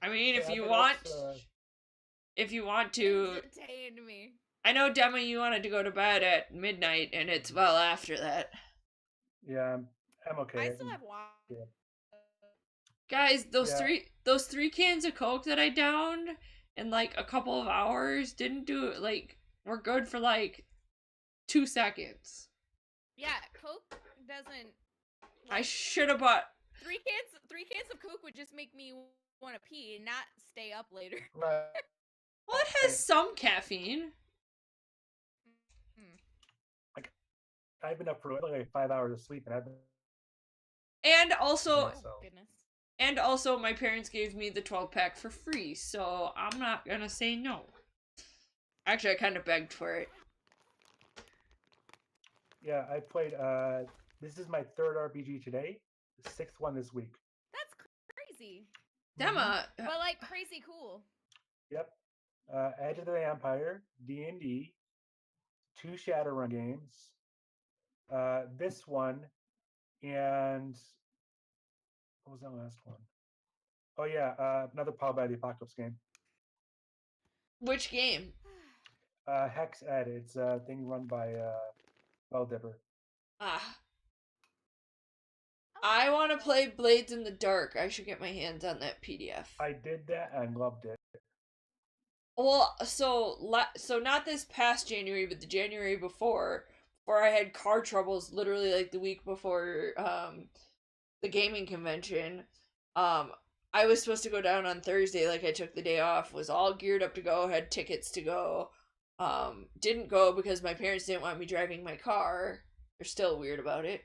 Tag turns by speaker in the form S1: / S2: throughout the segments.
S1: I mean,
S2: Yeah,
S1: if you want to,
S3: entertained me.
S1: I know, Dema, you wanted to go to bed at midnight, and it's well after that.
S2: Yeah, I'm okay.
S3: I still have water.
S2: Yeah.
S1: Guys,
S2: Yeah,
S1: those 3 cans of Coke that I downed in like a couple of hours didn't do like were good for like 2 seconds.
S3: Yeah, Coke doesn't.
S1: I
S3: Like,
S1: should have bought
S3: 3 cans of Coke would just make me want to pee and not stay up later.
S2: right.
S1: Well, it has some caffeine.
S2: Like, I've been up for like 5 hours of sleep, and I've been.
S1: And also,
S3: Oh, goodness.
S1: and also, my parents gave me the 12-pack for free, so I'm not gonna say no. Actually, I kind of begged for it.
S2: Yeah, I played. This is my third RPG today, the sixth one this week.
S3: That's crazy.
S1: Dema,
S3: But like crazy cool.
S2: Yep. Edge of the Empire, D&D, 2 Shadowrun games, this one, and what was that last one? Oh yeah, another Powered by the Apocalypse game.
S1: which game?
S2: Hex Ed. It's a thing run by Well Dipper.
S1: Ah. I want to play Blades in the Dark. I should get my hands on that PDF.
S2: I did that and loved it.
S1: Well, so not this past January, but the January before I had car troubles literally like the week before the gaming convention. I was supposed to go down on Thursday, like I took the day off, was all geared up to go, had tickets to go. Didn't go because my parents didn't want me driving my car. They're still weird about it.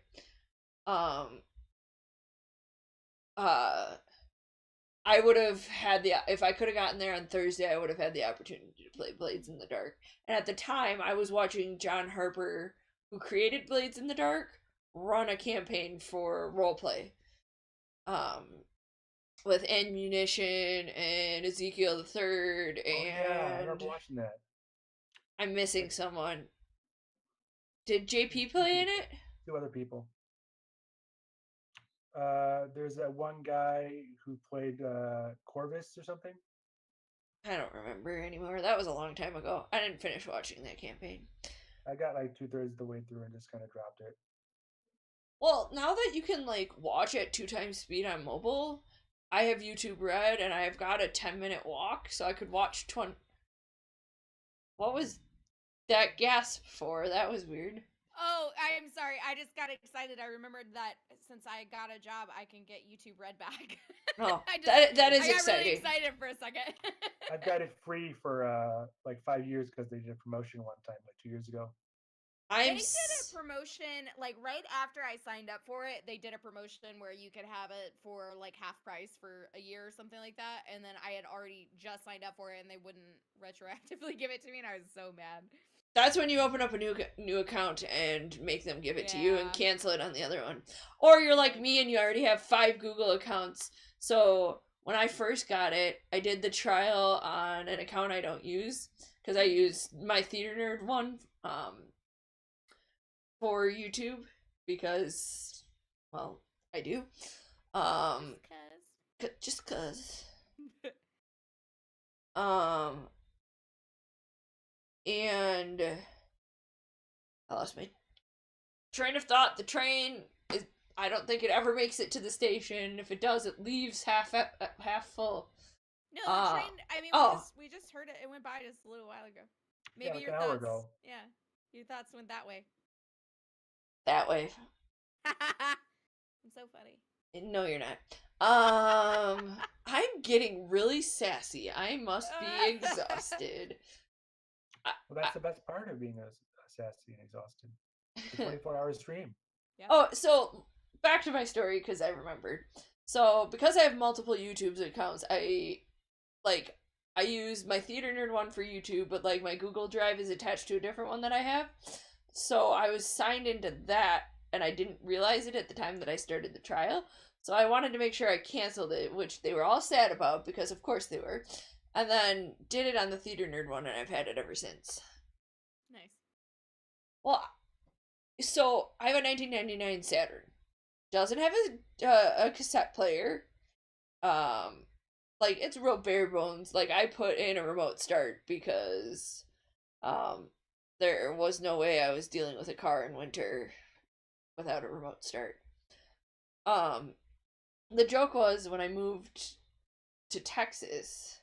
S1: I would have had if I could have gotten there on Thursday, I would have had the opportunity to play Blades in the Dark. And at the time, I was watching John Harper, who created Blades in the Dark, run a campaign for roleplay. With Ammunition and Ezekiel the Third, and
S2: yeah, I remember watching that.
S1: I'm missing someone. Did JP play in it?
S2: 2 other people. There's that one guy who played Corvus or something.
S1: I don't remember anymore. That was a long time ago. I didn't finish watching that campaign.
S2: I got like 2/3 of the way through and just kind of dropped it.
S1: Well, now that you can like watch at 2x speed on mobile, I have YouTube Red and I've got a 10-minute walk, so I could watch 20. What was that gasp for? That was weird.
S3: Oh, I'm sorry. I just got excited. I remembered that since I got a job, I can get YouTube Red back.
S1: Oh,
S3: that
S1: is
S3: I got
S1: exciting.
S3: really excited for a second.
S2: I've got it free for like 5 years because they did a promotion one time, like 2 years ago.
S3: They did a promotion, like right after I signed up for it, they did a promotion where you could have it for like half price for a year or something like that. And then I had already just signed up for it and they wouldn't retroactively give it to me and I was so mad.
S1: That's when you open up a new account and make them give it to you and cancel it on the other one. Or you're like me and you already have 5 Google accounts. So when I first got it, I did the trial on an account I don't use because I use my Theater Nerd one for YouTube because, well, I do. Just cause. And I lost my train of thought. The train is, I don't think it ever makes it to the station. If it does, it leaves half full.
S3: No, the train, I mean, we just heard it. It went by just a little while ago. Maybe
S2: like
S3: your
S2: an
S3: thoughts.
S2: hour ago.
S3: Yeah, your thoughts went that way.
S1: That way.
S3: I'm so funny.
S1: No, you're not. I'm getting really sassy. I must be exhausted.
S2: Well, that's the best part of being sassy and exhausted. The 24-hour stream.
S3: Yep.
S1: Oh, so back to my story because I remembered. So because I have multiple YouTube accounts, I use my Theater Nerd one for YouTube, but like my Google Drive is attached to a different one that I have. So I was signed into that, and I didn't realize it at the time that I started the trial. So I wanted to make sure I canceled it, which they were all sad about because of course they were. And then did it on the Theater Nerd one, and I've had it ever since.
S3: Nice.
S1: Well, so I have a 1999 Saturn. Doesn't have a cassette player. like it's real bare bones. Like I put in a remote start because there was no way I was dealing with a car in winter without a remote start. Um the joke was when I moved to Texas,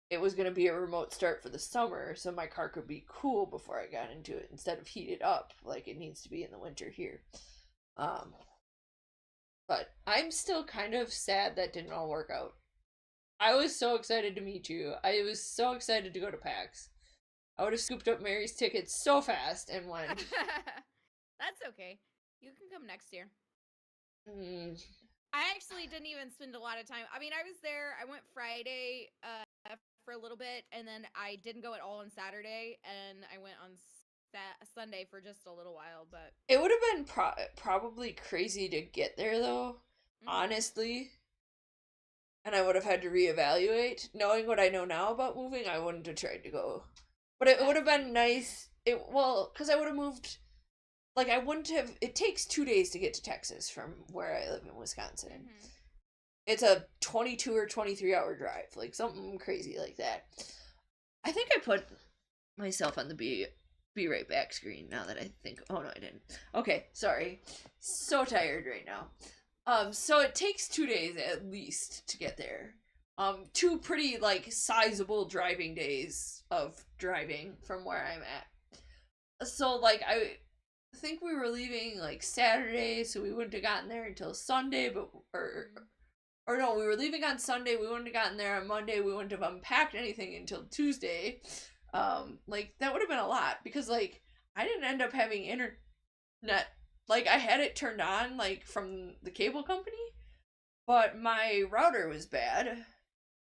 S1: it was going to be a remote start for the summer so my car could be cool before I got into it instead of heated up like it needs to be in the winter here. Um but I'm still kind of sad that didn't all work out. I was so excited to meet you. I was so excited to go to PAX. I would have scooped up Mary's tickets so fast and went.
S3: That's okay. You can come next year.
S1: Mm.
S3: I actually didn't even spend a lot of time. I mean, I was there. I went Friday for a little bit, and then I didn't go at all on Saturday, and I went on Sunday for just a little while. But
S1: It would have been probably crazy to get there, though, honestly. And I would have had to reevaluate. Knowing what I know now about moving, I wouldn't have tried to go. But it would have been nice. Because I would have moved. Like, I wouldn't have. It takes 2 days to get to Texas from where I live in Wisconsin.
S3: Mm-hmm.
S1: It's a 22 or 23-hour drive. Like, something crazy like that. I think I put myself on the be right back screen now that I think. Oh, no, I didn't. Okay, sorry. So tired right now. So it takes 2 days at least to get there. 2 pretty, like, sizable driving days of driving from where I'm at. So, like, I think we were leaving, like, Saturday, so we wouldn't have gotten there until Sunday, or no, we were leaving on Sunday, we wouldn't have gotten there on Monday, we wouldn't have unpacked anything until Tuesday. Like, that would have been a lot, because, like, I didn't end up having internet. Like, I had it turned on, like, from the cable company, but my router was bad,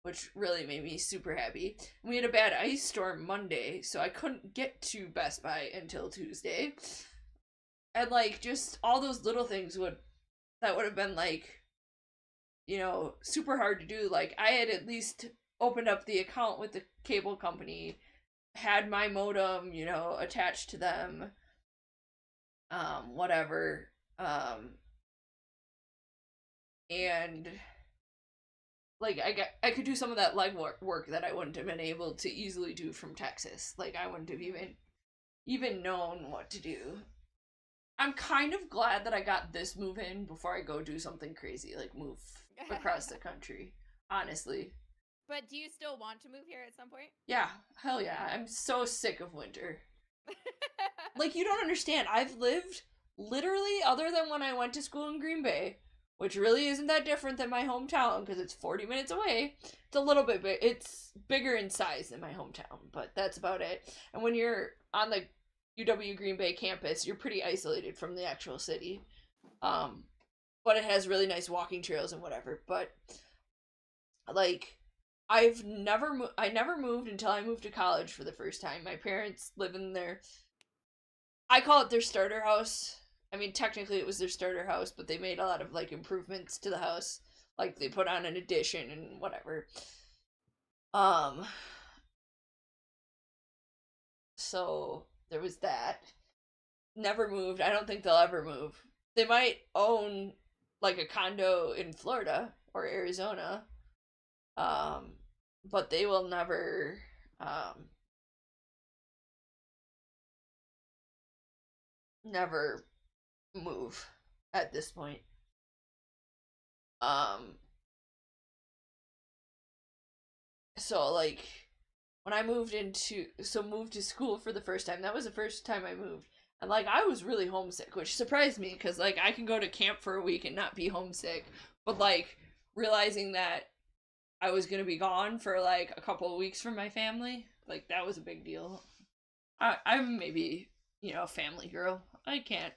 S1: which really made me super happy. And we had a bad ice storm Monday, so I couldn't get to Best Buy until Tuesday. And, like, just all those little things that would have been, like, you know, super hard to do. Like, I had at least opened up the account with the cable company, had my modem, you know, attached to them, whatever, and like I could do some of that legwork that I wouldn't have been able to easily do from Texas. Like I wouldn't have even known what to do. I'm kind of glad that I got this move in before I go do something crazy like move across the country. Honestly.
S3: But do you still want to move here at some point?
S1: Yeah, hell yeah. I'm so sick of winter. Like, you don't understand. I've lived literally, other than when I went to school in Green Bay, which really isn't that different than my hometown because it's 40 minutes away. It's a little bit big. It's bigger in size than my hometown, but that's about it. And when you're on the UW Green Bay campus, you're pretty isolated from the actual city. But it has really nice walking trails and whatever. But like, I never moved until I moved to college for the first time. My parents live in their, I call it their starter house. I mean, technically it was their starter house, but they made a lot of like improvements to the house. Like they put on an addition and whatever. So there was that. Never moved. I don't think they'll ever move. They might own like a condo in Florida or Arizona. But they will never move at this point. So like when I moved to school for the first time, that was the first time I moved. And like I was really homesick, which surprised me because like I can go to camp for a week and not be homesick. But like realizing that I was gonna be gone for like a couple of weeks from my family, like that was a big deal. I'm maybe, you know, a family girl. I can't.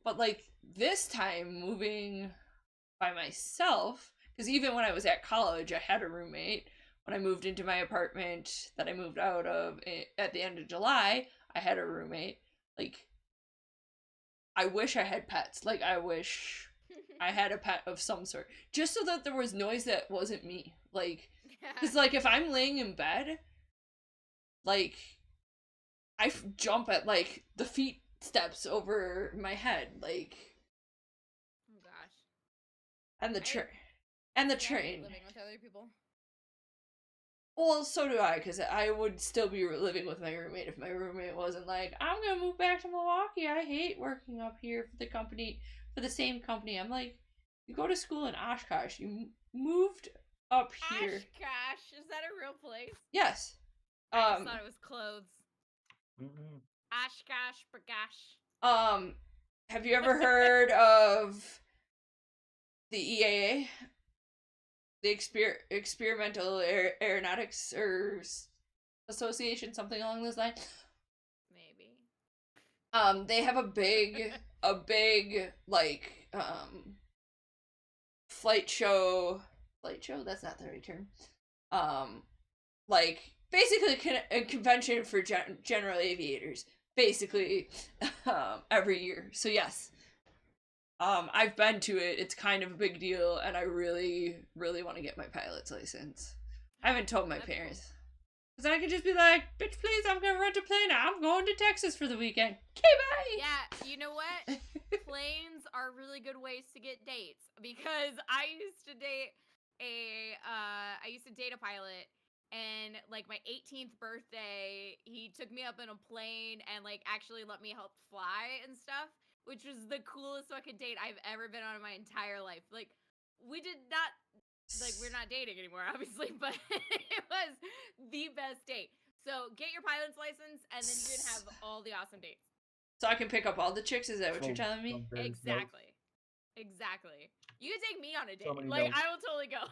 S1: But like this time moving by myself, because even when I was at college, I had a roommate. When I moved into my apartment that I moved out of at the end of July, I had a roommate. Like, I wish I had pets. Like, I wish I had a pet of some sort. Just so that there was noise that wasn't me. Like, because, like, if I'm laying in bed, like, I jump at, like, the feet steps over my head. Like,
S3: oh, gosh.
S1: And the
S3: I-
S1: train. And the
S3: I hate
S1: train.
S3: living with other people.
S1: Well, so do I, because I would still be living with my roommate if my roommate wasn't like, I'm gonna move back to Milwaukee. I hate working up here for the company, for the same company. I'm like, you go to school in Oshkosh. You moved up here.
S3: Oshkosh, is that a real place?
S1: Yes.
S3: I just thought it was clothes.
S2: Mm-mm.
S3: Oshkosh, bagosh.
S1: Have you ever heard of the EAA? The Experimental Aeronautics Association, something along those lines.
S3: Maybe.
S1: They have a big like flight show. Flight show? That's not the right term. Like basically a convention for general aviators. Basically, every year. So yes. I've been to it. It's kind of a big deal, and I really, really want to get my pilot's license. I haven't told my
S3: That'd be cool.
S1: parents. Because then I could just be like, bitch, please, I'm going to rent a plane. I'm going to Texas for the weekend. Okay, bye!
S3: Yeah, you know what? Planes are really good ways to get dates, because I used to date a pilot, and like my 18th birthday, he took me up in a plane and like actually let me help fly and stuff, which was the coolest fucking date I've ever been on in my entire life. Like, we did not, like, we're not dating anymore, obviously, but it was the best date. So get your pilot's license, and then you can have all the awesome dates.
S1: So I can pick up all the chicks? Is that what you're telling me?
S3: Exactly. Exactly. You can take me on a date.
S2: So many
S3: Like,
S2: notes.
S3: I will totally go.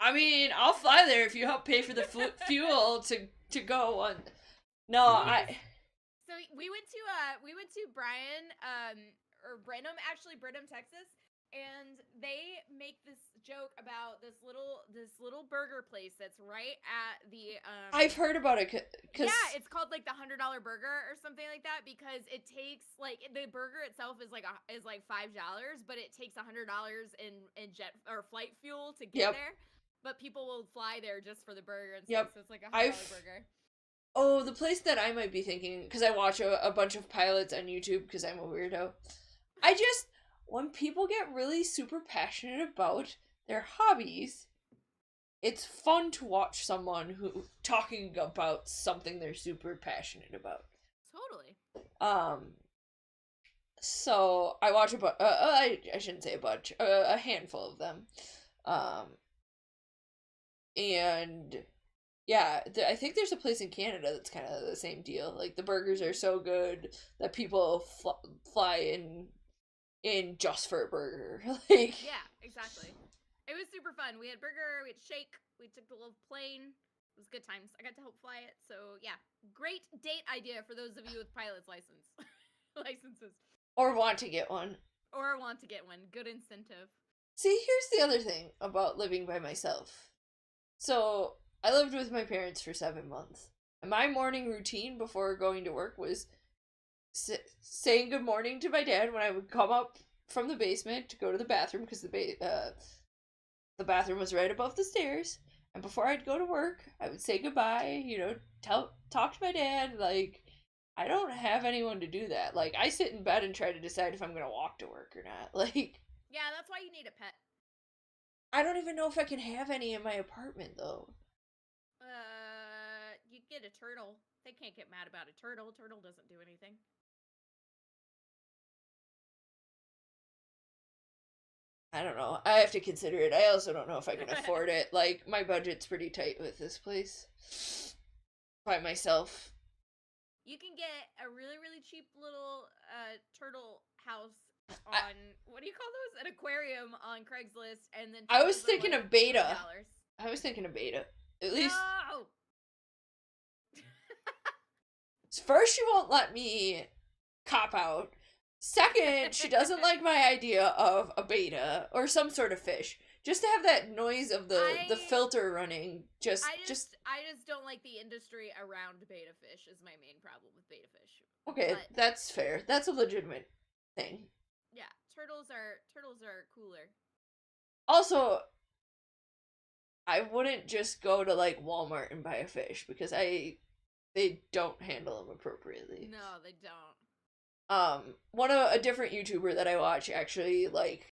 S1: I mean, I'll fly there if you help pay for the fuel to go on. No,
S3: So we went to Bryan, or Brenham, actually, Brenham, Texas, and they make this joke about this little burger place that's right at the
S1: I've heard about it. Cause
S3: yeah, it's called like the $100 burger or something like that, because it takes like the burger itself is like $5, but it takes $100 in jet or flight fuel to get there. But people will fly there just for the burger and stuff, so it's like a $100 burger.
S1: Oh, the place that I might be thinking, because I watch a bunch of pilots on YouTube because I'm a weirdo. When people get really super passionate about their hobbies, it's fun to watch someone who talking about something they're super passionate about.
S3: Totally.
S1: So I watch I shouldn't say a bunch, a handful of them. And yeah, I think there's a place in Canada that's kind of the same deal. Like, the burgers are so good that people fly in just for a burger. Like,
S3: yeah, exactly. It was super fun. We had burger, we had shake, we took the little plane. It was good times. I got to help fly it. So yeah, great date idea for those of you with pilot's licenses.
S1: Or want to get one.
S3: Or want to get one. Good incentive.
S1: See, here's the other thing about living by myself. So I lived with my parents for 7 months. And my morning routine before going to work was saying good morning to my dad when I would come up from the basement to go to the bathroom, because the bathroom was right above the stairs. And before I'd go to work, I would say goodbye, talk to my dad. Like, I don't have anyone to do that. Like, I sit in bed and try to decide if I'm going to walk to work or not. Like,
S3: yeah, that's why you need a pet.
S1: I don't even know if I can have any in my apartment, though.
S3: You get a turtle. They can't get mad about a turtle. Turtle doesn't do anything.
S1: I don't know. I have to consider it. I also don't know if I can afford it. Like, my budget's pretty tight with this place. By myself.
S3: You can get a really, really cheap little turtle house on, what do you call those? An aquarium on Craigslist, and then
S1: I was thinking
S3: like
S1: of beta.
S3: $20.
S1: I was thinking of beta. At least.
S3: No!
S1: First, she won't let me cop out. Second, she doesn't like my idea of a beta or some sort of fish. Just to have that noise of the filter running. I just
S3: don't like the industry around beta fish is my main problem with beta fish.
S1: Okay,
S3: but,
S1: that's fair. That's a legitimate thing.
S3: Yeah, turtles are cooler.
S1: Also, I wouldn't just go to like Walmart and buy a fish because they don't handle them appropriately.
S3: No, they don't.
S1: A different YouTuber that I watch actually like